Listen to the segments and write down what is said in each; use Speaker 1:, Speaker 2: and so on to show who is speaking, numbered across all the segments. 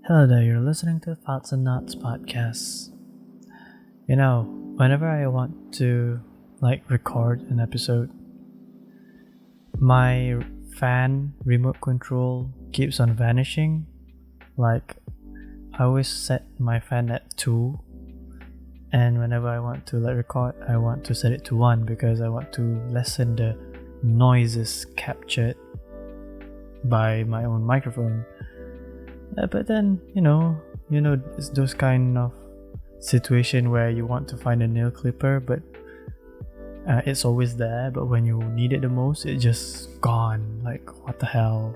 Speaker 1: Hello there, you're listening to Thoughts and Knots podcast. Whenever I want to record an episode, my fan remote control keeps on vanishing. I always set my fan at 2, and whenever I want to record, I want to set it to 1 because I want to lessen the noises captured by my own microphone. But then, it's those kind of situation where you want to find a nail clipper, but it's always there, but when you need it the most, it's just gone. What the hell?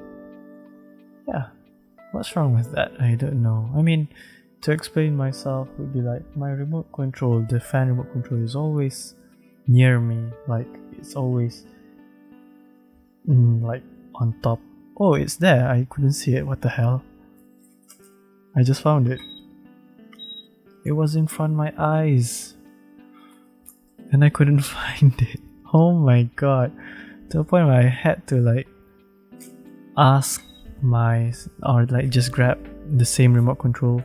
Speaker 1: Yeah, what's wrong with that? I don't know. To explain myself would be my remote control, the fan remote control is always near me. It's always on top. Oh, it's there. I couldn't see it. What the hell? I just found it. It was in front of my eyes. And I couldn't find it. Oh my god. To the point where I had to ask just grab the same remote control.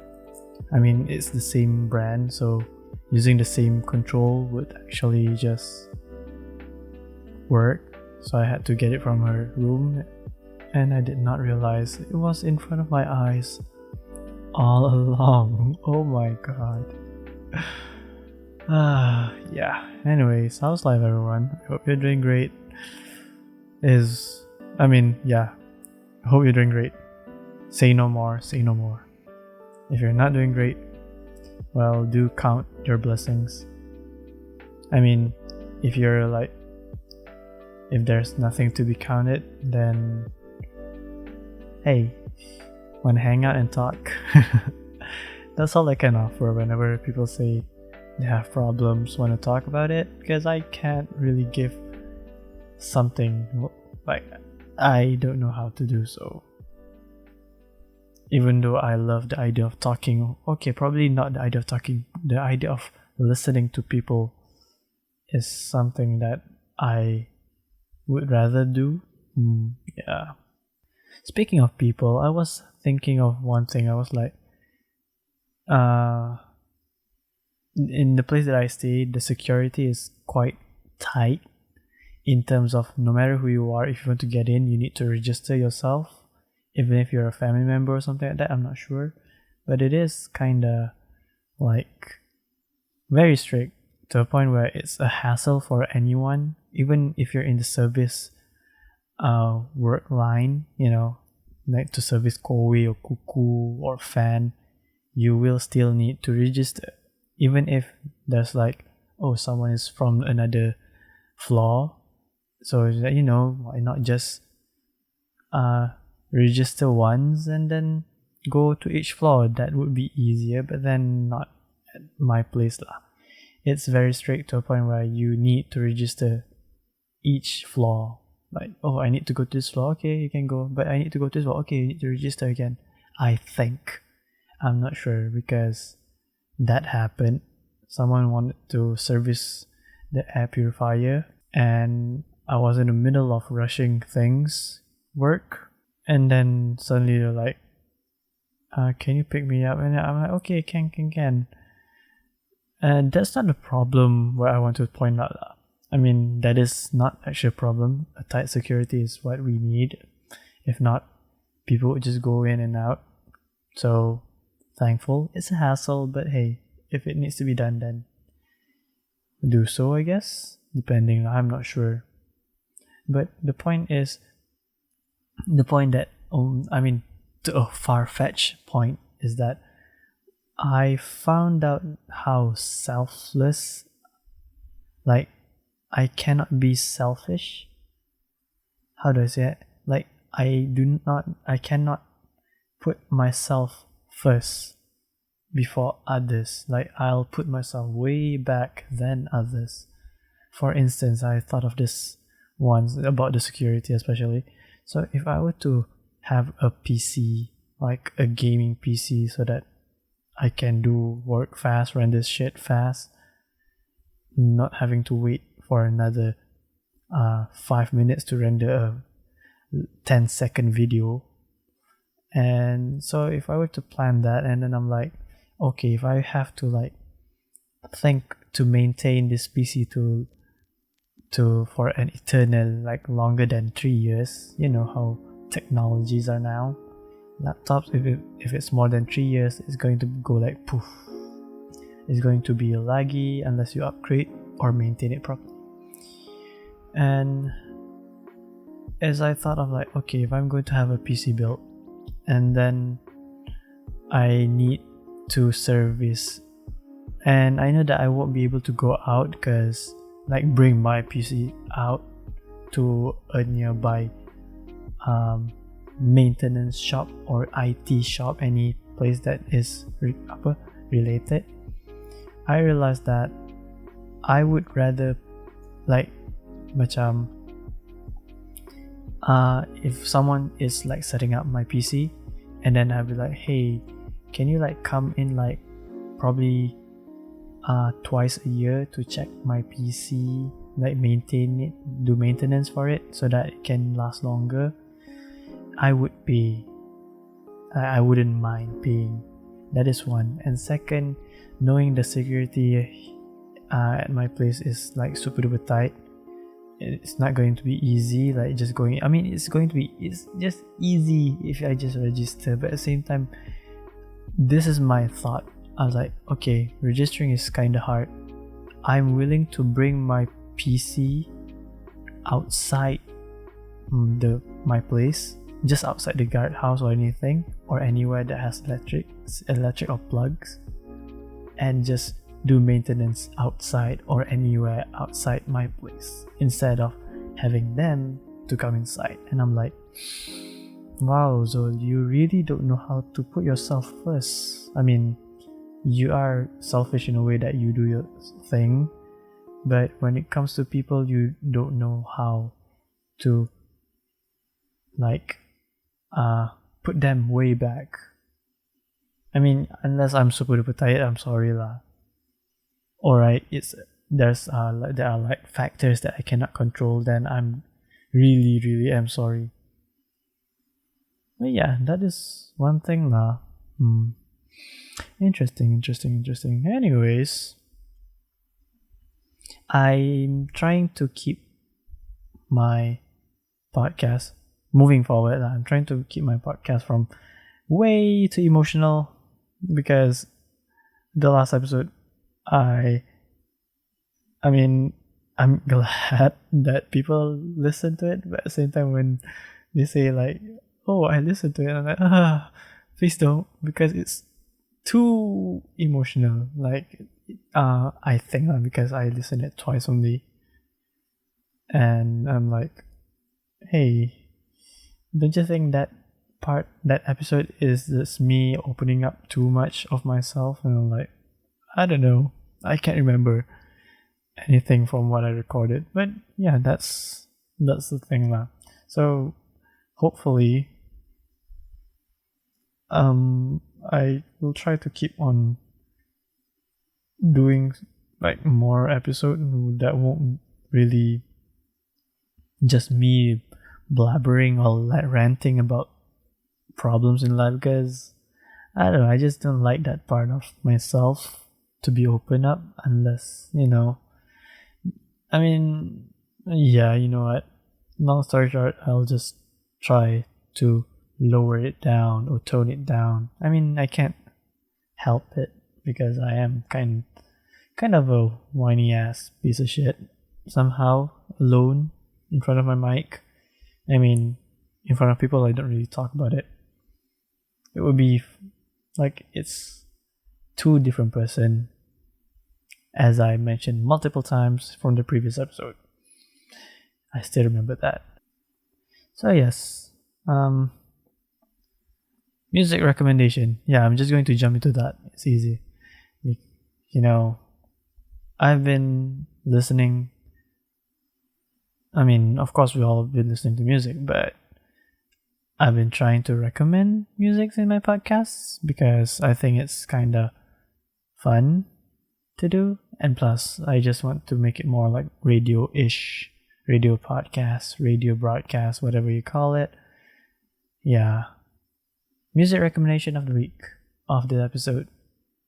Speaker 1: It's the same brand, so using the same control would actually just work. So I had to get it from her room, and I did not realize it was in front of my eyes all along. Oh my god. Yeah. Anyways, how's life, everyone? I hope you're doing great. I hope you're doing great. Say no more. If you're not doing great, well, do count your blessings. If you're if there's nothing to be counted, then hey, wanna hang out and talk? That's all I can offer whenever people say they have problems, want to talk about it, because I can't really give something I don't know how to do so. Even though I love the idea of talking, okay, probably not the idea of talking, the idea of listening to people is something that I would rather do. Yeah. Speaking of people, I was thinking of one thing. I was in the place that I stay, the security is quite tight in terms of no matter who you are, if you want to get in, you need to register yourself, even if you're a family member or something like that. I'm not sure, but it is kinda very strict to a point where it's a hassle for anyone, even if you're in the service work line, to service Kowi or Kuku or fan, you will still need to register. Even if there's someone is from another floor, so why not just register once and then go to each floor? That would be easier, but then not at my place lah. It's very strict to a point where you need to register each floor. I need to go to this floor, okay, you can go, but I need to go to this floor, okay, you need to register again. I think, I'm not sure, because that happened. Someone wanted to service the air purifier, and I was in the middle of rushing work, and then suddenly they're can you pick me up? And I'm like, okay, can. And that's not the problem where I want to point out. That is not actually a problem. A tight security is what we need. If not, people would just go in and out. So, thankful. It's a hassle, but hey, if it needs to be done, then do so, I guess. Depending, I'm not sure. But the point that, to a far-fetched point is that I found out how selfless, I cannot be selfish. How do I say it? I cannot put myself first before others. I'll put myself way back than others. For instance, I thought of this once about the security especially. So if I were to have a PC, a gaming PC, so that I can do work fast, run this shit fast, not having to wait for another 5 minutes to render a 10-second video, And so if I were to plan that, and then I'm like, okay, if I have to like think to maintain this PC to for an eternal, like longer than 3 years, you know how technologies are now. Laptops, if it's more than 3 years, it's going to go like poof. It's going to be laggy unless you upgrade or maintain it properly. And as I thought of like, okay, if I'm going to have a PC built and then I need to service, and I know that I won't be able to go out because like bring my PC out to a nearby maintenance shop or IT shop, any place that is related. I realized that I would rather like macam if someone is like setting up my PC, and then I'll be like, hey, can you like come in like probably twice a year to check my PC, like maintain it, do maintenance for it so that it can last longer. I wouldn't mind paying. That is one. And second, knowing the security at my place is like super duper tight. It's not going to be easy, like just going, I mean, it's just easy if I just register, but at the same time, this is my thought. I was like, okay, registering is kind of hard. I'm willing to bring my PC outside my place, just outside the guardhouse or anything, or anywhere that has electric or plugs, and just do maintenance outside or anywhere outside my place instead of having them to come inside. And I'm like, wow, Zol, you really don't know how to put yourself first. I mean, you are selfish in a way that you do your thing, but when it comes to people, you don't know how to like put them way back. I mean, unless I'm super duper tired, I'm sorry lah. Alright, there are like factors that I cannot control, then I'm really am sorry. But yeah, that is one thing lah. Interesting. Anyways, I'm trying to keep my podcast moving forward. I'm trying to keep my podcast from way too emotional, because the last episode, I mean, I'm glad that people listen to it, but at the same time, when they say like, oh, I listened to it, I'm like, please don't, because it's too emotional. Like, I think because I listened it twice only, and I'm like, hey, don't you think that episode is just me opening up too much of myself? And I'm like, I don't know, I can't remember anything from what I recorded, but yeah, that's the thing lah. So hopefully I will try to keep on doing like more episodes that won't really just me blabbering or like ranting about problems in life, because I don't know, I just don't like that part of myself to be open up, unless, you know, I mean, yeah, you know what, long story short, I'll just try to lower it down or tone it down. I mean, I can't help it, because I am kind of a whiny ass piece of shit somehow, alone in front of my mic. I mean, in front of people, I don't really talk about it. It would be like it's two different person, as I mentioned multiple times from the previous episode. I still remember that. So yes, music recommendation. Yeah, I'm just going to jump into that. It's easy. You know, I've been listening. I mean, of course, we all have been listening to music, but I've been trying to recommend music in my podcasts, because I think it's kind of fun to do. And plus, I just want to make it more like radio-ish, radio podcast, radio broadcast, whatever you call it. Yeah. music recommendation of the week of this episode.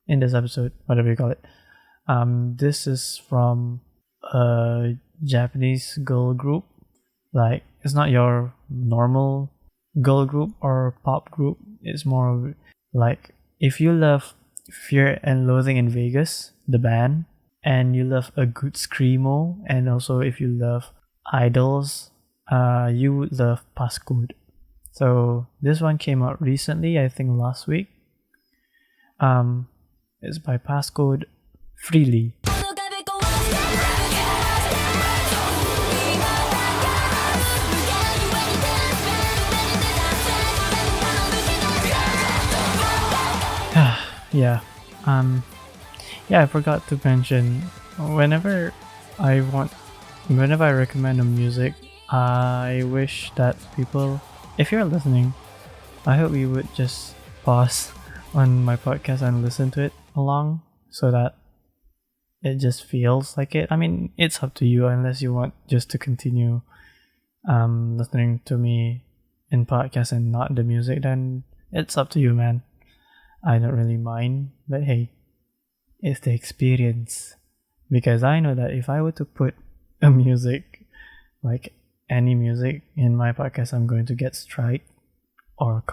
Speaker 1: In this episode, whatever you call it. This is from a Japanese girl group. Like, it's not your normal girl group or pop group. It's more of like, if you love Fear and Loathing in Vegas, the band, and you love a good screamo, and also if you love idols, you would love Passcode. So this one came out recently, I think last week. It's by Passcode, Freely. Yeah. I forgot to mention, whenever I recommend a music, I wish that people, if you're listening, I hope you would just pause on my podcast and listen to it along, so that it just feels like it. I mean, it's up to you, unless you want just to continue listening to me in podcast and not the music, then it's up to you, man. I don't really mind, but hey, it's the experience. Because I know that if I were to put a music, like any music in my podcast, I'm going to get strike or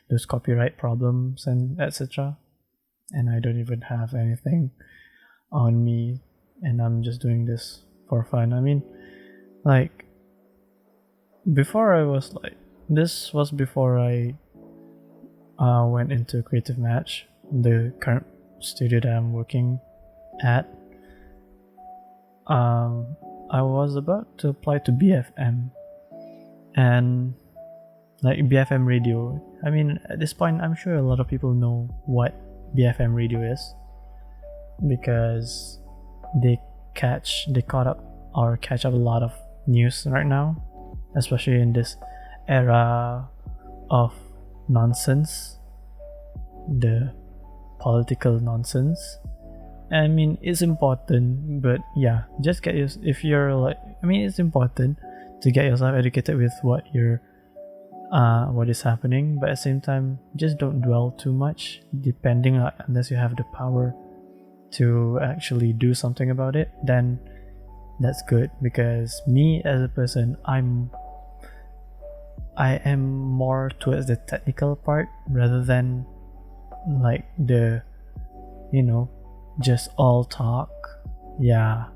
Speaker 1: those copyright problems and etc. And I don't even have anything on me, and I'm just doing this for fun. I mean, like, before this was before I went into Creative Match, the current studio that I'm working at. I was about to apply to BFM, and like BFM radio. I mean, at this point, I'm sure a lot of people know what BFM radio is, because they catch up a lot of news right now, especially in this era of nonsense, the political nonsense. I mean, it's important, but yeah, just it's important to get yourself educated with what is happening, but at the same time, just don't dwell too much, unless you have the power to actually do something about it. Then that's good, because me as a person, I am more towards the technical part rather than like the just all talk. Yeah,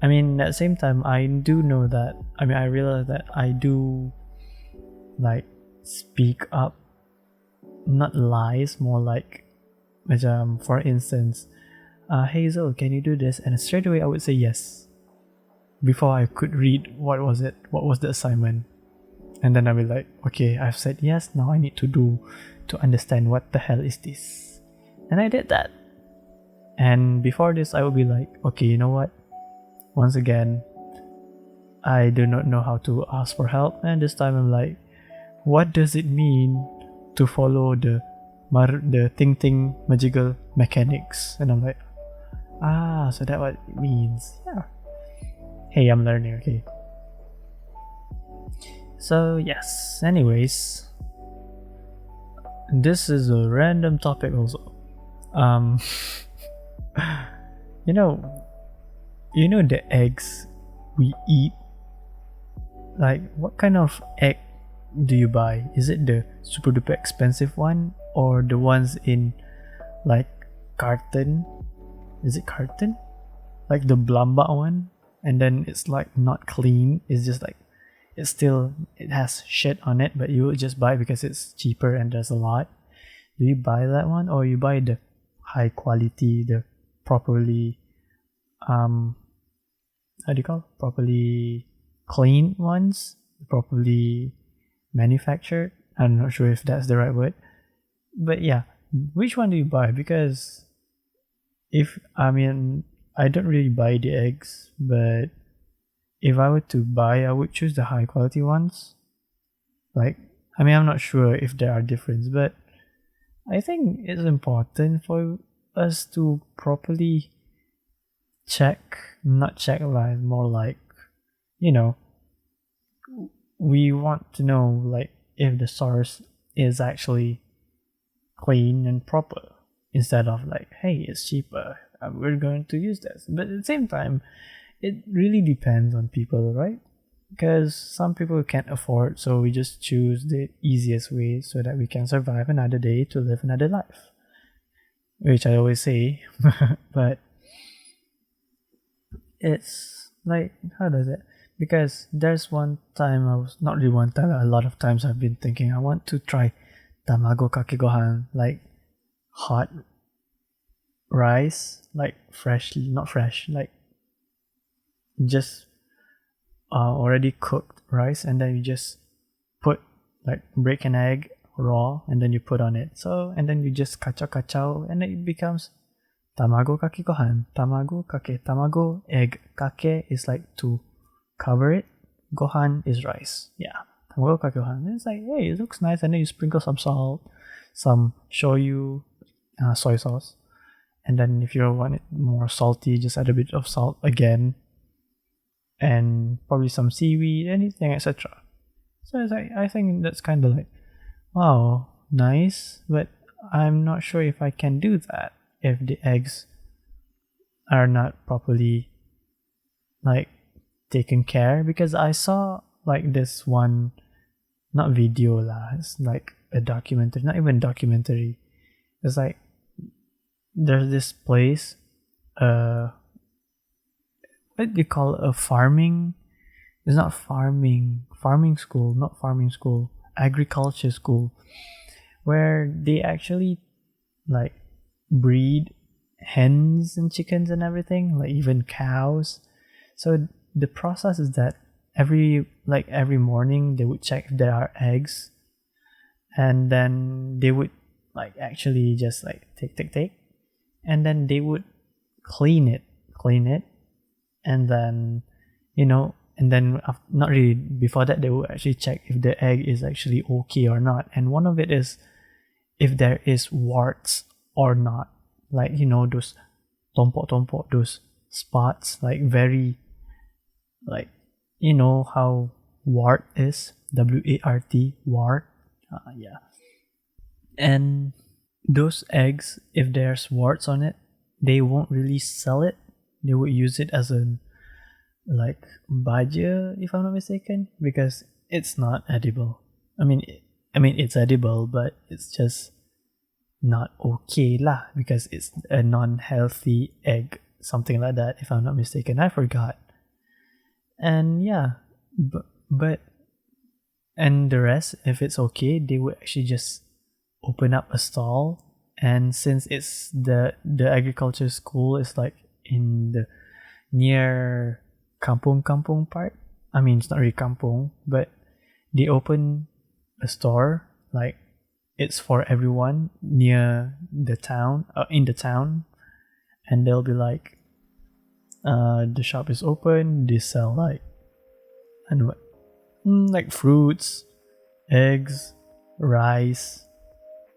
Speaker 1: I mean, at the same time, I realize that I do like speak up, not lies, more like, for instance, Hazel, can you do this? And straight away I would say yes, before I could read what was the assignment. And then I'll be like, okay, I've said yes, now I need to understand what the hell is this. And I did that. And before this, I would be like, okay, you know what? Once again, I do not know how to ask for help. And this time I'm like, what does it mean to follow the ting magical mechanics? And I'm like, so that's what it means. Yeah. Hey, I'm learning, okay? So yes, anyways, this is a random topic also. You know the eggs we eat? Like, what kind of egg do you buy? Is it the super duper expensive one, or the ones in like carton? Is it carton? Like the Blamba one? And then it's like not clean. It's just like, it has shit on it, but you would just buy it because it's cheaper and there's a lot. Do you buy that one, or you buy the high quality, the properly properly clean ones, properly manufactured? I'm not sure if that's the right word, but yeah, which one do you buy? Because I don't really buy the eggs, but if I were to buy, I would choose the high quality ones. I'm not sure if there are differences, but I think it's important for us to properly we want to know like if the source is actually clean and proper, instead of like, hey, it's cheaper, we're going to use this. But at the same time, it really depends on people, right? Because some people can't afford, so we just choose the easiest way so that we can survive another day to live another life, which I always say. But it's like, how does it, because there's one time I was, not really one time, a lot of times I've been thinking I want to try tamago kake gohan, like hot rice, like fresh, not fresh, like just already cooked rice, and then you just put, like, break an egg raw, and then you put on it, so, and then you just kacau, and then it becomes tamago kake gohan. Tamago kake, tamago, egg, kake is like to cover it, gohan is rice. Yeah, tamago kake gohan. And it's like, hey, it looks nice, and then you sprinkle some salt, some shoyu, soy sauce, and then if you want it more salty, just add a bit of salt again, and probably some seaweed, anything, etc. So it's like, I think that's kind of like, wow, nice, but I'm not sure if I can do that if the eggs are not properly, like, taken care. Because I saw like this one, not video lah, it's like a documentary, not even documentary. It's like, there's this place, what do you call it? A farming, it's not farming school, not farming school, agriculture school, where they actually like breed hens and chickens and everything, like even cows. So the process is that every morning they would check if there are eggs, and then they would like actually just like take, and then they would clean it, and then, you know, and then not really, before that they will actually check if the egg is actually okay or not. And one of it is if there is warts or not, like, you know, those tompok, those spots, like very, like, you know how wart is, W-A-R-T, wart, yeah. And those eggs, if there's warts on it, they won't really sell it. They would use it as a, like, baja, if I'm not mistaken, because it's not edible. I mean it's edible, but it's just not okay lah, because it's a non-healthy egg, something like that, if I'm not mistaken. I forgot. And yeah, but and the rest, if it's okay, they would actually just open up a stall. And since it's the agriculture school is like in the near kampung part, I mean, it's not really kampung, but they open a store, like it's for everyone near the town, in the town, and they'll be like, the shop is open, they sell like, and what, like fruits, eggs, rice,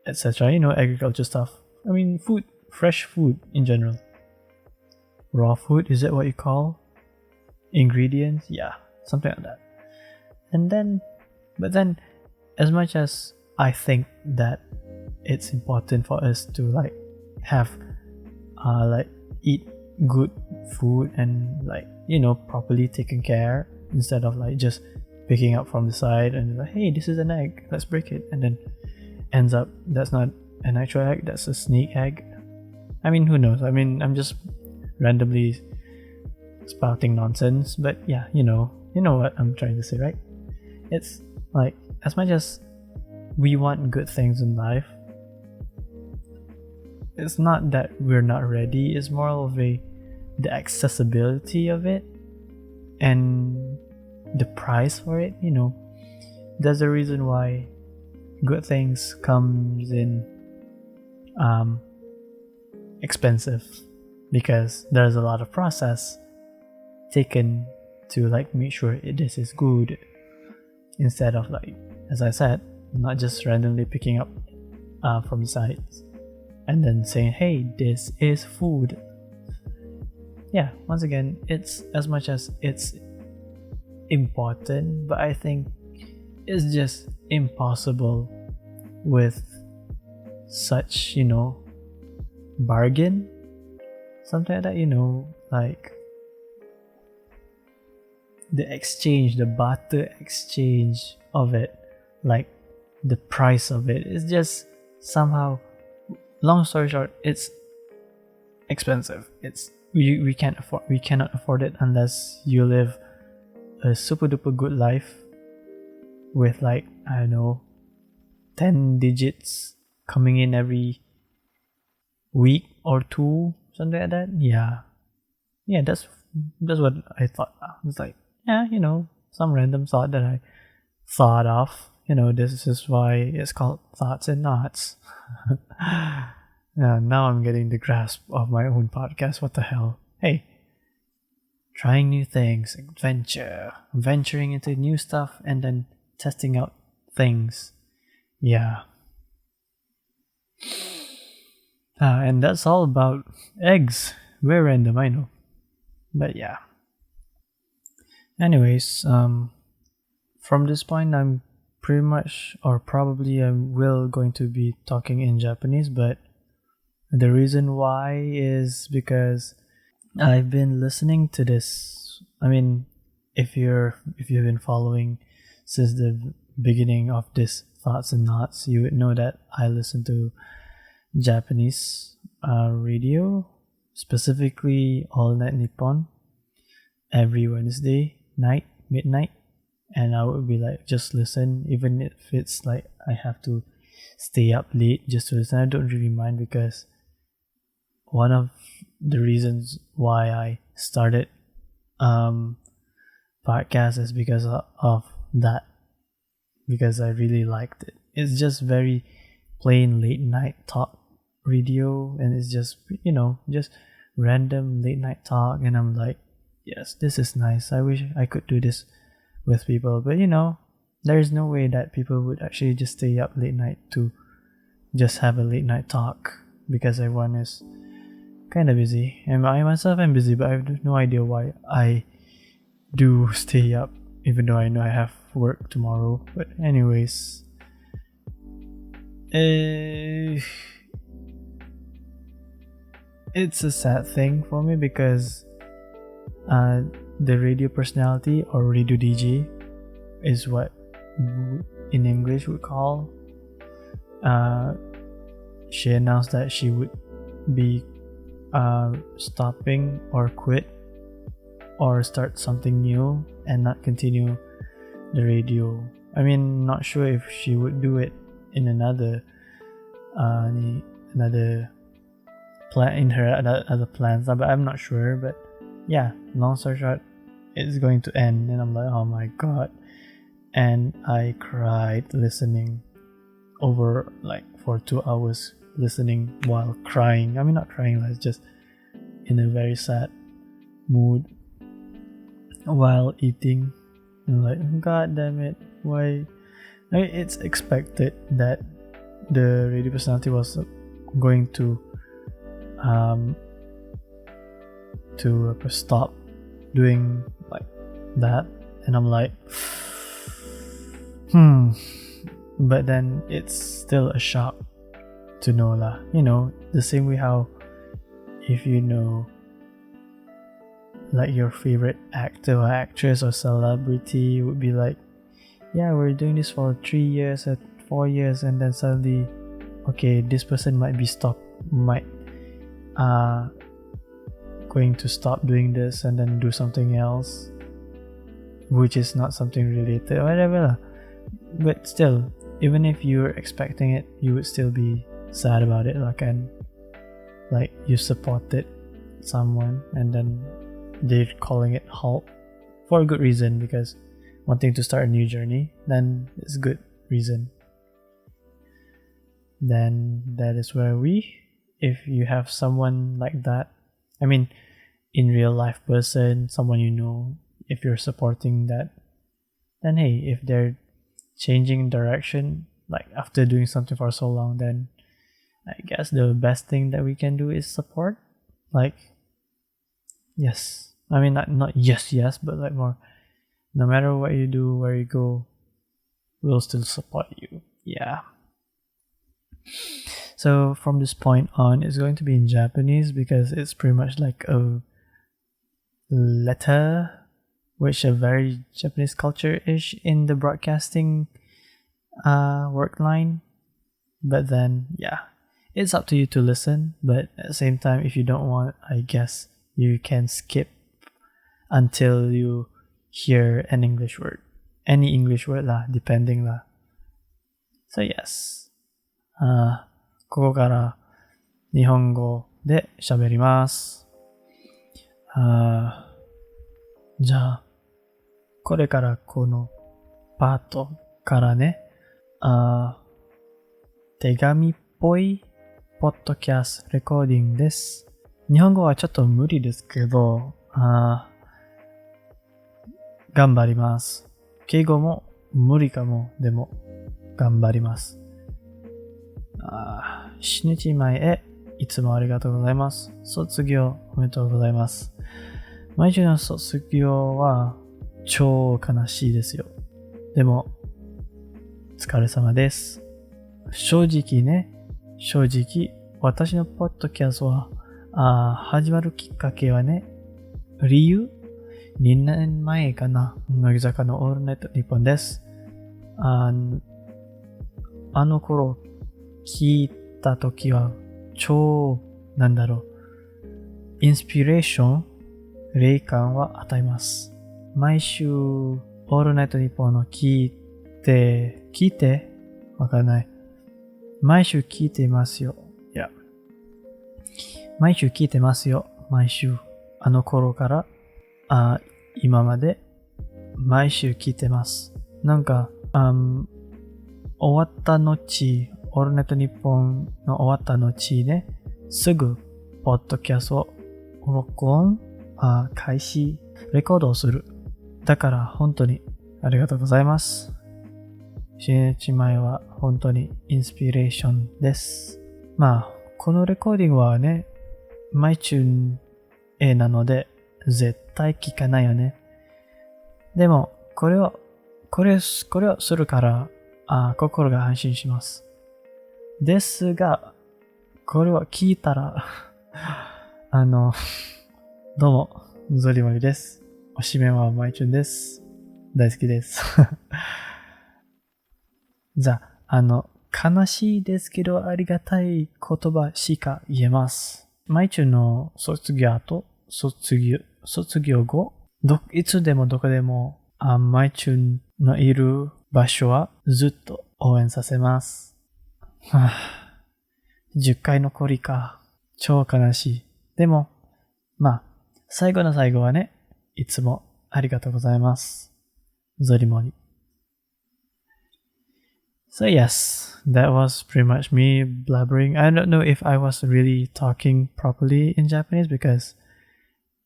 Speaker 1: etc. You know, agriculture stuff. I mean, food, fresh food in general. Raw food, is that what you call? Ingredients? Yeah, something like that. And then, but then, as much as I think that it's important for us to like have, like eat good food and like, you know, properly taken care, instead of like just picking up from the side and like, hey, this is an egg, let's break it, and then ends up that's not an actual egg, that's a snake egg. I mean, who knows? I mean, I'm just randomly spouting nonsense, but yeah, you know what I'm trying to say, right? It's like, as much as we want good things in life, it's not that we're not ready, it's more of the accessibility of it and the price for it. You know, there's a reason why good things comes in expensive, because there's a lot of process taken to like make sure this is good, instead of like, as I said, not just randomly picking up from the sides and then saying, hey, this is food. Yeah, once again, it's, as much as it's important, but I think is just impossible with such, bargain, something like that, like the barter exchange of it, like the price of it is just somehow, long story short, it's expensive. We cannot afford it unless you live a super duper good life with, like, I don't know, 10 digits coming in every week or two, something like that. Yeah, that's what I thought. It's like, some random thought that I thought of. This is why it's called Thoughts and Knots. Now I'm getting the grasp of my own podcast. What the hell? Hey, trying new things, venturing into new stuff, and then testing out things. Yeah. And that's all about eggs. Very random, I know. But yeah. Anyways, from this point, I'm pretty much, or probably I will going to be talking in Japanese, but the reason why is because I've been listening to this. I mean, if you've been following since the beginning of this Thoughts and Knots, you would know that I listen to Japanese radio, specifically All Night Nippon, every Wednesday night, midnight, and I would be like, just listen, even if it's like I have to stay up late just to listen. I don't really mind, because one of the reasons why I started podcast is because of that, because I really liked it. It's just very plain late night talk radio, and it's just just random late night talk, and I'm like, yes, this is nice. I wish I could do this with people, but there's no way that people would actually just stay up late night to just have a late night talk, because everyone is kind of busy, and I myself am busy, but I have no idea why I do stay up, even though I know I have work tomorrow. But anyways, it's a sad thing for me, because the radio personality, or radio DJ, is what in English would call. She announced that she would be stopping or quit or start something new and not continue the radio. I mean, not sure if she would do it in another plan, in her other plans, but I'm not sure. But yeah, long story short, it's going to end, and I'm like, oh my god. And I cried listening over, like, for 2 hours, listening while crying. I mean, not crying, like, just in a very sad mood while eating. I'm like, god damn it, why? I mean, it's expected that the radio personality was going to stop doing like that, and I'm like, but then it's still a shock to know lah. The same way how if like your favorite actor or actress or celebrity would be like, yeah, we're doing this for 3 years or 4 years, and then suddenly, okay, this person might going to stop doing this and then do something else, which is not something related or whatever. But still, even if you're expecting it, you would still be sad about it. Like you supported someone and then they're calling it halt for a good reason, because wanting to start a new journey, then it's a good reason. Then that is where if you have someone like that, I mean, in real life person, someone if you're supporting that, then hey, if they're changing direction, like after doing something for so long, then I guess the best thing that we can do is support. Like, yes, I mean, not yes, but like more, no matter what you do, where you go, will still support you. Yeah. So from this point on, it's going to be in Japanese because it's pretty much like a letter, which are very Japanese culture-ish in the broadcasting work line. But then, yeah, it's up to you to listen. But at the same time, if you don't want, I guess you can skip until you hear an English word. Any English word lah, depending lah. So yes. ここから日本語で喋ります。じゃあ、これからこのパートからね、手紙っぽいポッドキャストレコーディングです。日本語はちょっと無理ですけど、頑張ります。敬語も無理かも、でも頑張ります。7日前へいつもありがとうございます。卒業おめでとうございます。毎週の卒業は超悲しいですよ。でも、お疲れ様です。正直、私のポッドキャストは、始まるきっかけはね、理由 ?2 年前かな。乃木坂のオールナイトニッポンです。あの頃、聞いたときは、超、インスピレーション、霊感は与えます。毎週、オールナイトニッポンの聞いて、わからない。毎週聞いてますよ。いや。毎週聞いてますよ。毎週。あの頃から、今まで、毎週聞いてます。終わった後、オールナイトニッポンの終わった後ね、すぐ、ポッドキャストを録音、開始、レコードをする。だから本当にありがとうございます。7日前は本当にインスピレーションです。このレコーディングはね、マイチューン A なので、絶対聞かないよね。でも、これをするから、心が安心します。ですが、これを聞いたら、どうも、ゾリモリです。おしめはマイチュンです。大好きです。じゃあ、悲しいですけどありがたい言葉しか言えます。マイチュンの卒業後、いつでもどこでも、マイチュンのいる場所はずっと応援させます。10回残りか。超悲しい。でも、最後の最後はね、いつもありがとうございます。ゾリモリ。So yes, that was pretty much me blabbering. I don't know if I was really talking properly in Japanese because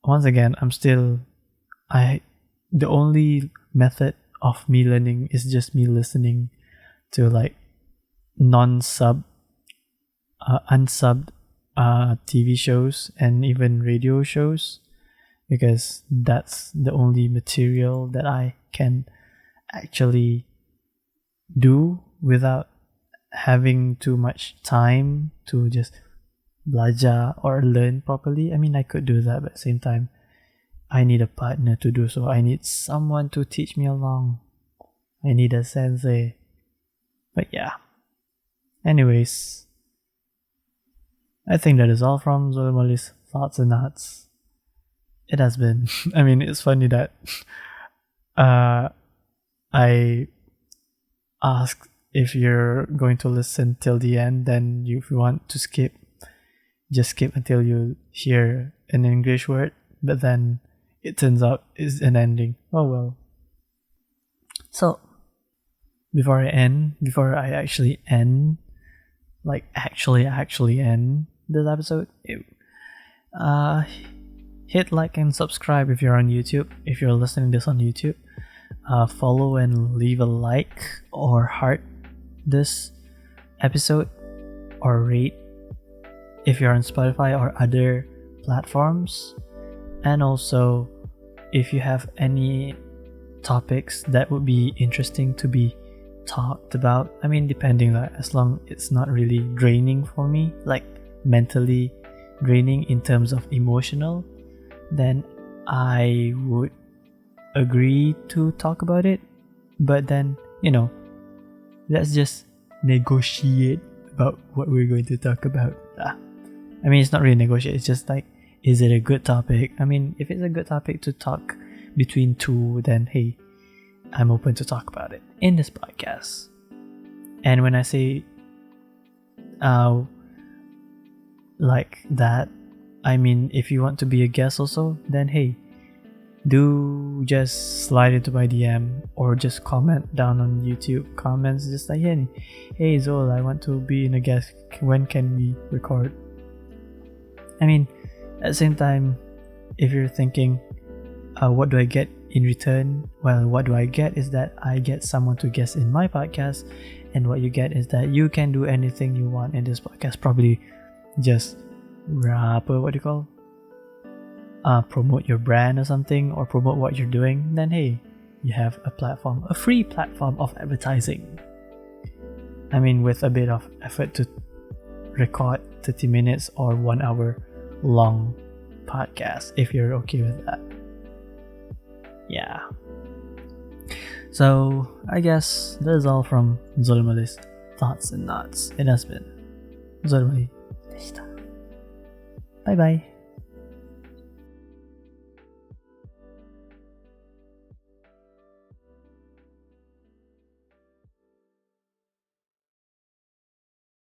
Speaker 1: once again, the only method of me learning is just me listening to like unsubbed TV shows and even radio shows because that's the only material that I can actually do without having too much time to just belajar or learn properly. I mean, I could do that, but at the same time, I need a partner to do so. I need someone to teach me along. I need a sensei. But yeah. Anyways, I think that is all from Zolimoli's Thoughts and Nuts. It has been. I mean, it's funny that I asked if you're going to listen till the end, then if you want to skip, just skip until you hear an English word, but then it turns out it's an ending. Oh well. So, before I actually end, like actually end this episode, hit like and subscribe if you're on YouTube. If you're listening this on YouTube, follow and leave a like or heart this episode or rate if you're on Spotify or other platforms. And also, if you have any topics that would be interesting to be talked about. I mean, depending, like, as long it's not really draining for me, like mentally draining in terms of emotional, then I would agree to talk about it. But then, let's just negotiate about what we're going to talk about. I mean, it's not really negotiate, it's just like, is it a good topic? I mean, if it's a good topic to talk between two, then hey, I'm open to talk about it in this podcast. And when I say like that, I mean, if you want to be a guest also, then hey, do just slide into my DM or just comment down on YouTube comments, just like, hey Zol, I want to be in a guest, when can we record? I mean, at the same time, if you're thinking, what do I get in return? Well, what do I get is that I get someone to guest in my podcast, and what you get is that you can do anything you want in this podcast. Probably just promote your brand or something, or promote what you're doing. Then hey, you have a platform, a free platform of advertising. I mean, with a bit of effort to record 30 minutes or 1 hour long podcast, if you're okay with that. Yeah. So I guess that is all from Zulmali's Thoughts and Knots. It has been Zulmali. Bye bye.